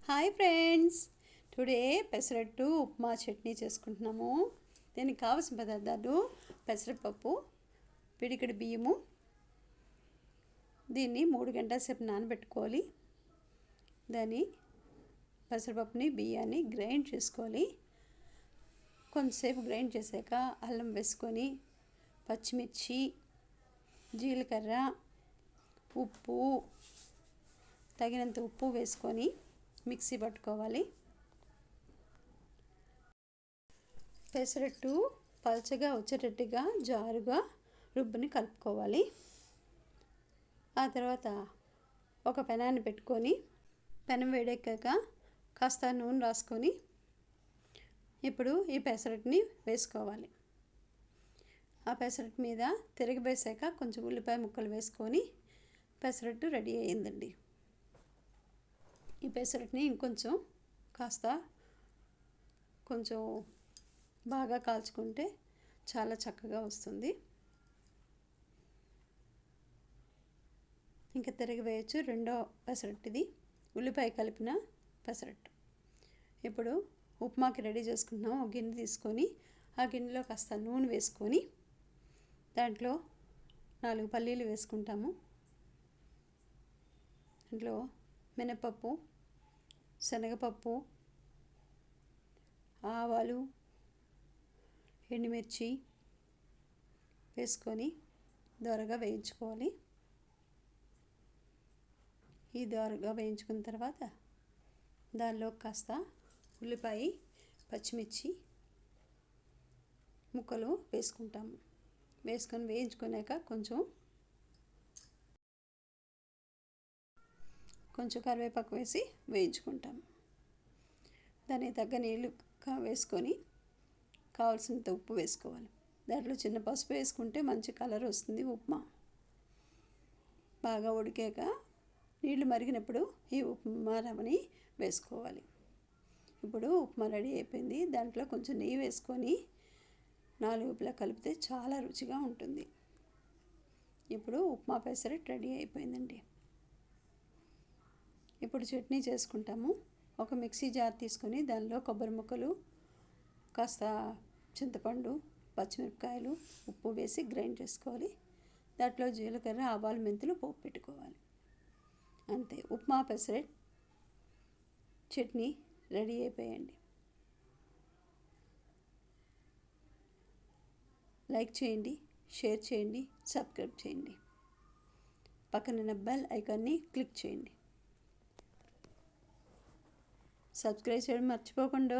Hi friends, today pesarattu upma chutney చేసుకుంటున్నాము. దీనికి కావాల్సిన పదార్థాలు: పెసరపప్పు, పిడికెడు బియ్యము. దీన్ని 3 గంటల సేపు నానబెట్టుకోవాలి. దాన్ని పెసరపప్పుని బియ్యాన్ని గ్రైండ్ చేసుకోవాలి. కొంతసేపు గ్రైండ్ చేశాక అల్లం వేసుకొని, పచ్చిమిర్చి, జీలకర్ర, ఉప్పు, తగినంత ఉప్పు వేసుకొని మిక్సీ పట్టుకోవాలి. పెసరట్టు పల్చగా వచ్చేటట్టుగా జారుగా రుబ్బుని కలుపుకోవాలి. ఆ తర్వాత ఒక పెనాన్ని పెట్టుకొని పెనం వేడెక్కాక కాస్త నూనె రాసుకొని ఇప్పుడు ఈ పెసరట్టుని వేసుకోవాలి. ఆ పెసరట్టు మీద తిరగబేసాక కొంచెం ఉల్లిపాయ ముక్కలు వేసుకొని పెసరట్టు రెడీ అయ్యిందండి. ఈ పెసరట్టుని ఇంకొంచెం కొంచెం బాగా కాల్చుకుంటే చాలా చక్కగా వస్తుంది. ఇంకా తిరిగి వేయచ్చు. రెండో పెసరట్టు ఇది, ఉల్లిపాయ కలిపిన పెసరట్టు. ఇప్పుడు ఉప్మాకి రెడీ చేసుకుంటున్నాం. ఒక గిన్నె తీసుకొని ఆ గిన్నెలో కాస్త నూనె వేసుకొని దాంట్లో 4 పల్లీలు వేసుకుంటాము. దాంట్లో మినపప్పు, శనగపప్పు, ఆవాలు, ఎండుమిర్చి వేసుకొని దోరగా వేయించుకోవాలి. ఈ దోరగా వేయించుకున్న తర్వాత దానిలో కాస్త ఉల్లిపాయ, పచ్చిమిర్చి ముక్కలు వేసుకుంటాము. వేసుకొని వేయించుకున్నాక కొంచెం కరివేపాకు వేసి వేయించుకుంటాము. దానికి తగ్గ నీళ్ళు వేసుకొని కావాల్సినంత ఉప్పు వేసుకోవాలి. దాంట్లో చిన్న పసుపు వేసుకుంటే మంచి కలర్ వస్తుంది ఉప్మా. బాగా ఉడికాక నీళ్లు మరిగినప్పుడు ఈ ఉప్మా రవ్వని వేసుకోవాలి. ఇప్పుడు ఉప్మా రెడీ అయిపోయింది. దాంట్లో కొంచెం నెయ్యి వేసుకొని 4 వైపులా కలిపితే చాలా రుచిగా ఉంటుంది. ఇప్పుడు ఉప్మా పెసరట్టు రెడీ అయిపోయిందండి. ఇప్పుడు చట్నీ చేసుకుంటాము. ఒక మిక్సీ జార్ తీసుకొని దానిలో కొబ్బరి ముక్కలు, కాస్త చింతపండు, పచ్చిమిరపకాయలు, ఉప్పు వేసి గ్రైండ్ చేసుకోవాలి. దాంట్లో జీలకర్ర, ఆవాలు, మెంతులు పోపు పెట్టుకోవాలి. అంతే, ఉప్మా పెసరట్టు చట్నీ రెడీ అయిపోయండి. లైక్ చేయండి, షేర్ చేయండి, సబ్స్క్రైబ్ చేయండి. పక్కన బెల్ ఐకాన్ని క్లిక్ చేయండి. సబ్స్క్రైబ్ చేయడం మర్చిపోకుండా.